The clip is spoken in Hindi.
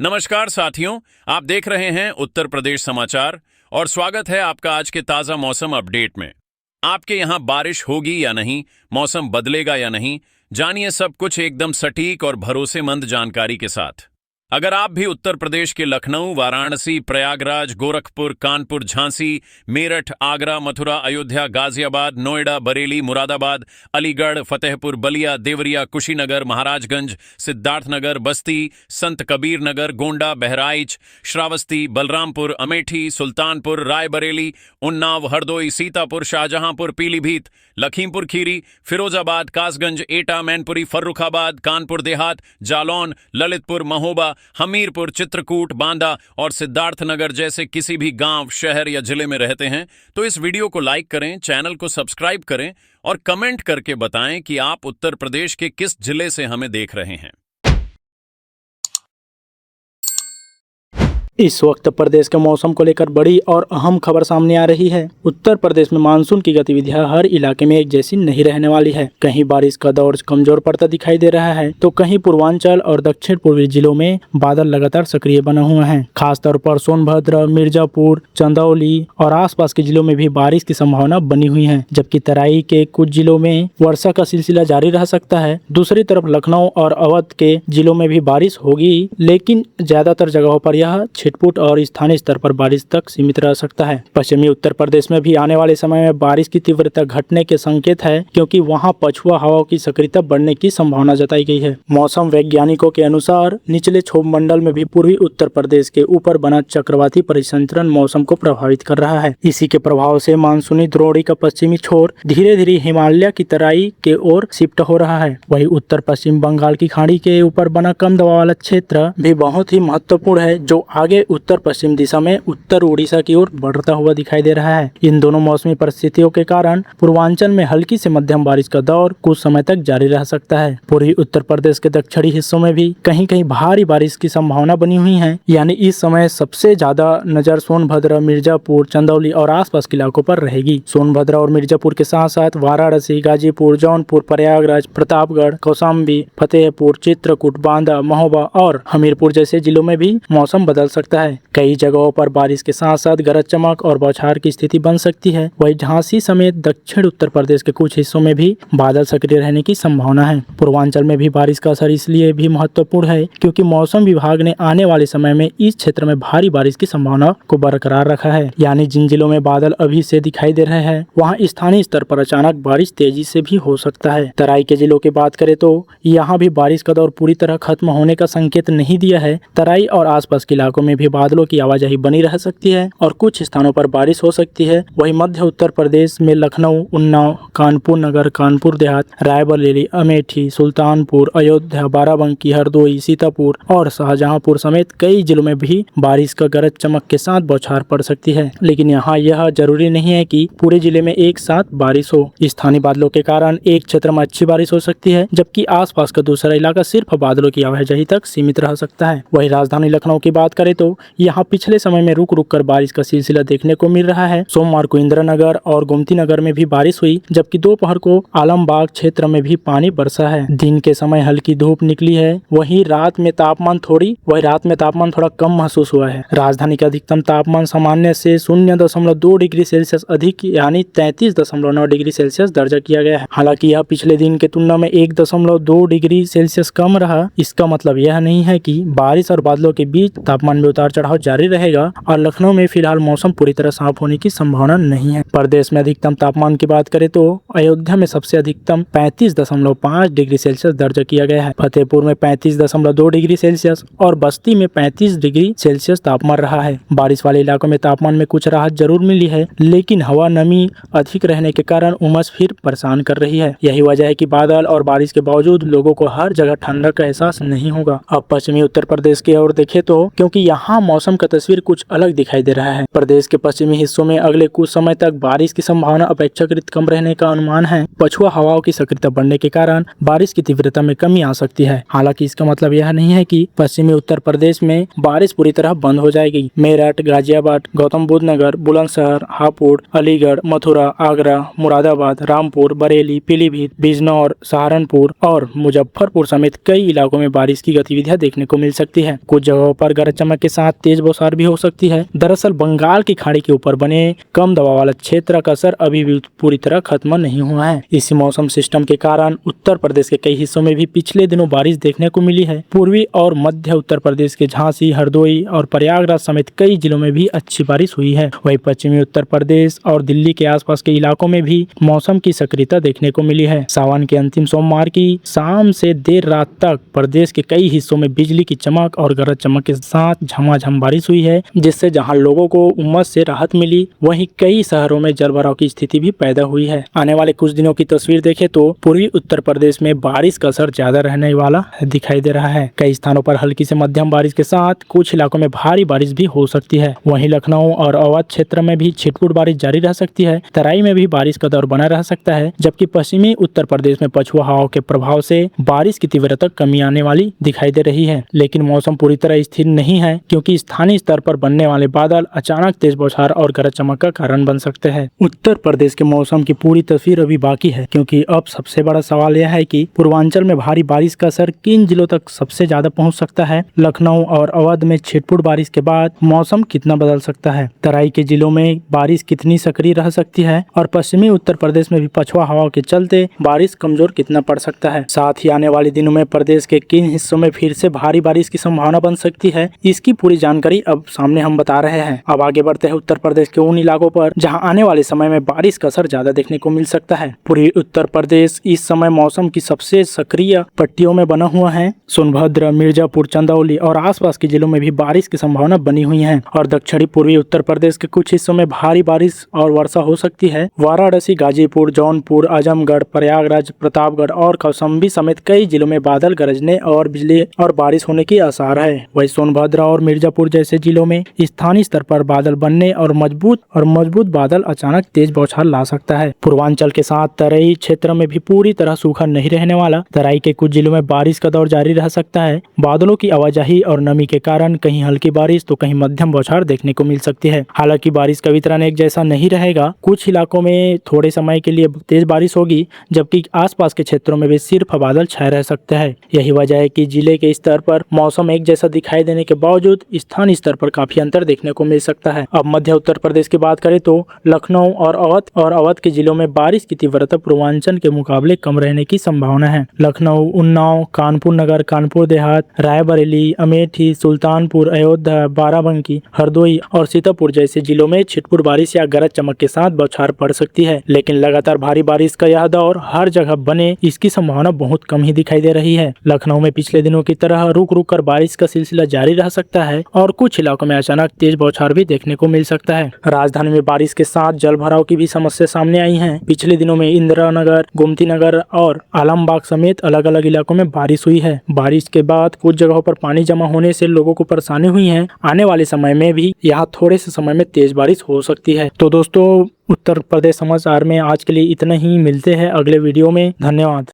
नमस्कार साथियों, आप देख रहे हैं उत्तर प्रदेश समाचार और स्वागत है आपका आज के ताजा मौसम अपडेट में। आपके यहाँ बारिश होगी या नहीं, मौसम बदलेगा या नहीं, जानिए सब कुछ एकदम सटीक और भरोसेमंद जानकारी के साथ। अगर आप भी उत्तर प्रदेश के लखनऊ, वाराणसी, प्रयागराज, गोरखपुर, कानपुर, झांसी, मेरठ, आगरा, मथुरा, अयोध्या, गाजियाबाद, नोएडा, बरेली, मुरादाबाद, अलीगढ़, फतेहपुर, बलिया, देवरिया, कुशीनगर, महाराजगंज, सिद्धार्थनगर, बस्ती, संत कबीर नगर, गोंडा, बहराइच, श्रावस्ती, बलरामपुर, अमेठी, सुल्तानपुर, रायबरेली, उन्नाव, हरदोई, सीतापुर, शाहजहांपुर, पीलीभीत, लखीमपुर खीरी, फिरोजाबाद, कासगंज, एटा, मैनपुरी, फर्रुखाबाद, कानपुर देहात, जालौन, ललितपुर, महोबा, हमीरपुर, चित्रकूट, बांदा और सिद्धार्थनगर जैसे किसी भी गांव, शहर या जिले में रहते हैं तो इस वीडियो को लाइक करें, चैनल को सब्सक्राइब करें और कमेंट करके बताएं कि आप उत्तर प्रदेश के किस जिले से हमें देख रहे हैं। इस वक्त प्रदेश के मौसम को लेकर बड़ी और अहम खबर सामने आ रही है। उत्तर प्रदेश में मानसून की गतिविधियां हर इलाके में एक जैसी नहीं रहने वाली है। कहीं बारिश का दौर कमजोर पड़ता दिखाई दे रहा है तो कहीं पूर्वांचल और दक्षिण पूर्वी जिलों में बादल लगातार सक्रिय बना हुआ है। खासतौर पर सोनभद्र, मिर्जापुर, चंदौली और आसपास के जिलों में भी बारिश की संभावना बनी हुई है, जबकि तराई के कुछ जिलों में वर्षा का सिलसिला जारी रह सकता है। दूसरी तरफ लखनऊ और अवध के जिलों में भी बारिश होगी, लेकिन ज्यादातर जगहों पर यह छिटपुट और स्थानीय स्तर पर बारिश तक सीमित रह सकता है। पश्चिमी उत्तर प्रदेश में भी आने वाले समय में बारिश की तीव्रता घटने के संकेत है, क्योंकि वहां पछुआ हवाओं की सक्रियता बढ़ने की संभावना जताई गई है। मौसम वैज्ञानिकों के अनुसार निचले क्षोभ मंडल में भी पूर्वी उत्तर प्रदेश के ऊपर बना चक्रवाती परिसंचरण मौसम को प्रभावित कर रहा है। इसी के प्रभाव से मानसूनी द्रोणी का पश्चिमी छोर धीरे धीरे हिमालय की तराई के ओर शिफ्ट हो रहा है। वही उत्तर पश्चिम बंगाल की खाड़ी के ऊपर बना कम दबाव वाला क्षेत्र भी बहुत ही महत्वपूर्ण है, जो आगे उत्तर पश्चिम दिशा में उत्तर उड़ीसा की ओर बढ़ता हुआ दिखाई दे रहा है। इन दोनों मौसमी परिस्थितियों के कारण पूर्वांचल में हल्की से मध्यम बारिश का दौर कुछ समय तक जारी रह सकता है। पूर्वी उत्तर प्रदेश के दक्षिणी हिस्सों में भी कहीं कहीं भारी बारिश की संभावना बनी हुई है। यानी इस समय सबसे ज्यादा नजर सोनभद्र, मिर्जापुर, चंदौली और आसपास के इलाकों पर रहेगी। सोनभद्र और मिर्जापुर के साथ साथ वाराणसी, गाजीपुर, जौनपुर, प्रयागराज, प्रतापगढ़, कौशाम्बी, फतेहपुर, चित्रकूट, बांदा, महोबा और हमीरपुर जैसे जिलों में भी मौसम बदल सकता है। कई जगहों पर बारिश के साथ साथ गरज चमक और बौछार की स्थिति बन सकती है। वही झांसी समेत दक्षिण उत्तर प्रदेश के कुछ हिस्सों में भी बादल सक्रिय रहने की संभावना है। पूर्वांचल में भी बारिश का असर इसलिए भी महत्वपूर्ण है क्योंकि मौसम विभाग ने आने वाले समय में इस क्षेत्र में भारी बारिश की संभावना को बरकरार रखा है। यानी जिन जिलों में बादल अभी से दिखाई दे रहे हैं वहाँ स्थानीय स्तर पर अचानक बारिश तेजी से भी हो सकता है। तराई के जिलों की बात करें तो यहाँ भी बारिश का दौर पूरी तरह खत्म होने का संकेत नहीं दिया है। तराई और आसपास के इलाकों में भी बादलों की आवाजाही बनी रह सकती है और कुछ स्थानों पर बारिश हो सकती है। वही मध्य उत्तर प्रदेश में लखनऊ, उन्नाव, कानपुर नगर, कानपुर देहात, रायबरेली, अमेठी, सुल्तानपुर, अयोध्या, बाराबंकी, हरदोई, सीतापुर और शाहजहांपुर समेत कई जिलों में भी बारिश का गरज चमक के साथ बौछार पड़ सकती है। लेकिन यहाँ यह जरूरी नहीं है कि पूरे जिले में एक साथ बारिश हो। स्थानीय बादलों के कारण एक क्षेत्र में अच्छी बारिश हो सकती है, जबकि आसपास का दूसरा इलाका सिर्फ बादलों की आवाजाही तक सीमित रह सकता है। वही राजधानी लखनऊ की बात करें तो यहाँ पिछले समय में रुक रुक कर बारिश का सिलसिला देखने को मिल रहा है। सोमवार को इंदिरानगर और गोमती नगर में भी बारिश हुई, जबकि दोपहर को आलमबाग क्षेत्र में भी पानी बरसा है। दिन के समय हल्की धूप निकली है। वहीं रात में तापमान थोड़ा कम महसूस हुआ है। राजधानी का अधिकतम तापमान सामान्य से 0.2 डिग्री सेल्सियस अधिक यानी 33.9 डिग्री सेल्सियस दर्ज किया गया है। हालांकि यह पिछले दिन की तुलना में 1.2 डिग्री सेल्सियस कम रहा। इसका मतलब यह नहीं है कि बारिश और बादलों के बीच तापमान में उतार चढ़ाव जारी रहेगा और लखनऊ में फिलहाल मौसम पूरी तरह साफ होने की संभावना नहीं है। प्रदेश में अधिकतम तापमान की बात करें तो अयोध्या में सबसे अधिकतम 35.5 डिग्री सेल्सियस दर्ज किया गया है। फतेहपुर में 35.2 डिग्री सेल्सियस और बस्ती में 35 डिग्री सेल्सियस तापमान रहा है। बारिश वाले इलाकों में तापमान में कुछ राहत जरूर मिली है, लेकिन हवा नमी अधिक रहने के कारण उमस फिर परेशान कर रही है। यही वजह है कि बादल और बारिश के बावजूद लोगों को हर जगह ठंडक का एहसास नहीं होगा। अब पश्चिमी उत्तर प्रदेश की ओर देखें तो क्योंकि यहाँ वहाँ मौसम का तस्वीर कुछ अलग दिखाई दे रहा है। प्रदेश के पश्चिमी हिस्सों में अगले कुछ समय तक बारिश की संभावना अपेक्षाकृत कम रहने का अनुमान है। पछुआ हवाओं की सक्रियता बढ़ने के कारण बारिश की तीव्रता में कमी आ सकती है। हालांकि इसका मतलब यह नहीं है कि पश्चिमी उत्तर प्रदेश में बारिश पूरी तरह बंद हो जाएगी। मेरठ, गाजियाबाद, गौतम बुद्ध नगर, बुलंदशहर, हापुड़, अलीगढ़, मथुरा, आगरा, मुरादाबाद, रामपुर, बरेली, पीलीभीत, बिजनौर, सहारनपुर और मुजफ्फरपुर समेत कई इलाकों में बारिश की गतिविधियां देखने को मिल सकती है। कुछ जगहों पर गरज चमक के साथ तेज बौछार भी हो सकती है। दरअसल बंगाल की खाड़ी के ऊपर बने कम दबाव वाला क्षेत्र का असर अभी भी पूरी तरह खत्म नहीं हुआ है। इसी मौसम सिस्टम के कारण उत्तर प्रदेश के कई हिस्सों में भी पिछले दिनों बारिश देखने को मिली है। पूर्वी और मध्य उत्तर प्रदेश के झांसी, हरदोई और प्रयागराज समेत कई जिलों में भी अच्छी बारिश हुई है। वहीं पश्चिमी उत्तर प्रदेश और दिल्ली के आसपास के इलाकों में भी मौसम की सक्रियता देखने को मिली है। सावन के अंतिम सोमवार की शाम से देर रात तक प्रदेश के कई हिस्सों में बिजली की चमक और गरज चमक के साथ झमाझम बारिश हुई है, जिससे जहां लोगों को उमस से राहत मिली, वहीं कई शहरों में जलभराव की स्थिति भी पैदा हुई है। आने वाले कुछ दिनों की तस्वीर देखें तो पूर्वी उत्तर प्रदेश में बारिश का असर ज्यादा रहने वाला दिखाई दे रहा है। कई स्थानों पर हल्की से मध्यम बारिश के साथ कुछ इलाकों में भारी बारिश भी हो सकती है। वहीं लखनऊ और अवध क्षेत्र में भी छिटपुट बारिश जारी रह सकती है। तराई में भी बारिश का दौर बना रह सकता है, जबकि पश्चिमी उत्तर प्रदेश में पछुआ हवाओं के प्रभाव से बारिश की तीव्रता कमी आने वाली दिखाई दे रही है। लेकिन मौसम पूरी तरह स्थिर नहीं है, क्योंकि स्थानीय स्तर पर बनने वाले बादल अचानक तेज बौछार और गरज चमक का कारण बन सकते हैं। उत्तर प्रदेश के मौसम की पूरी तस्वीर अभी बाकी है, क्योंकि अब सबसे बड़ा सवाल यह है कि पूर्वांचल में भारी बारिश का असर किन जिलों तक सबसे ज्यादा पहुंच सकता है। लखनऊ और अवध में छिटपुट बारिश के बाद मौसम कितना बदल सकता है। तराई के जिलों में बारिश कितनी सक्रिय रह सकती है और पश्चिमी उत्तर प्रदेश में भी पछुआ हवाओं के चलते बारिश कमजोर कितना पड़ सकता है। साथ ही आने वाले दिनों में प्रदेश के किन हिस्सों में फिर से भारी बारिश की संभावना बन सकती है, इसकी पूरी जानकारी अब सामने हम बता रहे हैं। अब आगे बढ़ते हैं उत्तर प्रदेश के उन इलाकों पर जहां आने वाले समय में बारिश का असर ज्यादा देखने को मिल सकता है। पूरी उत्तर प्रदेश इस समय मौसम की सबसे सक्रिय पट्टियों में बना हुआ है। सोनभद्र, मिर्जापुर, चंदौली और आसपास के जिलों में भी बारिश की संभावना बनी हुई है और दक्षिणी पूर्वी उत्तर प्रदेश के कुछ हिस्सों में भारी बारिश और वर्षा हो सकती है। वाराणसी, गाजीपुर, जौनपुर, आजमगढ़, प्रयागराज, प्रतापगढ़ और कौशाम्बी समेत कई जिलों में बादल गरजने और बिजली और बारिश होने की आसार है। वही सोनभद्र और मिर्जापुर जैसे जिलों में स्थानीय स्तर पर बादल बनने और मजबूत बादल अचानक तेज बौछार ला सकता है। पूर्वांचल के साथ तराई क्षेत्र में भी पूरी तरह सूखा नहीं रहने वाला। तराई के कुछ जिलों में बारिश का दौर जारी रह सकता है। बादलों की आवाजाही और नमी के कारण कहीं हल्की बारिश तो कहीं मध्यम बौछार देखने को मिल सकती है। हालांकि बारिश का वितरण एक जैसा नहीं रहेगा। कुछ इलाकों में थोड़े समय के लिए तेज बारिश होगी, जबकि आसपास के क्षेत्रों में भी सिर्फ बादल छाए रह सकते हैं। यही वजह है कि जिले के स्तर पर मौसम एक जैसा दिखाई देने के बावजूद स्थानीय स्तर पर काफी अंतर देखने को मिल सकता है। अब मध्य उत्तर प्रदेश की बात करें तो लखनऊ और अवध के जिलों में बारिश की तीव्रता पूर्वांचल के मुकाबले कम रहने की संभावना है। लखनऊ, उन्नाव, कानपुर नगर, कानपुर देहात, रायबरेली, अमेठी, सुल्तानपुर, अयोध्या, बाराबंकी, हरदोई और सीतापुर जैसे जिलों में छिटपुट बारिश या गरज चमक के साथ बौछार पड़ सकती है। लेकिन लगातार भारी बारिश का यह दौर हर जगह बने, इसकी संभावना बहुत कम ही दिखाई दे रही है। लखनऊ में पिछले दिनों की तरह रुक रुक कर बारिश का सिलसिला जारी रह सकता है और कुछ इलाकों में अचानक तेज बौछार भी देखने को मिल सकता है। राजधानी में बारिश के साथ जल भराव की भी समस्या सामने आई है। पिछले दिनों में इंदिरा नगर, गोमती नगर और आलमबाग समेत अलग अलग इलाकों में बारिश हुई है। बारिश के बाद कुछ जगहों पर पानी जमा होने से लोगों को परेशानी हुई है। आने वाले समय में भी यहाँ थोड़े से समय में तेज बारिश हो सकती है। तो दोस्तों, उत्तर प्रदेश समाचार में आज के लिए इतना ही। मिलते हैं अगले वीडियो में। धन्यवाद।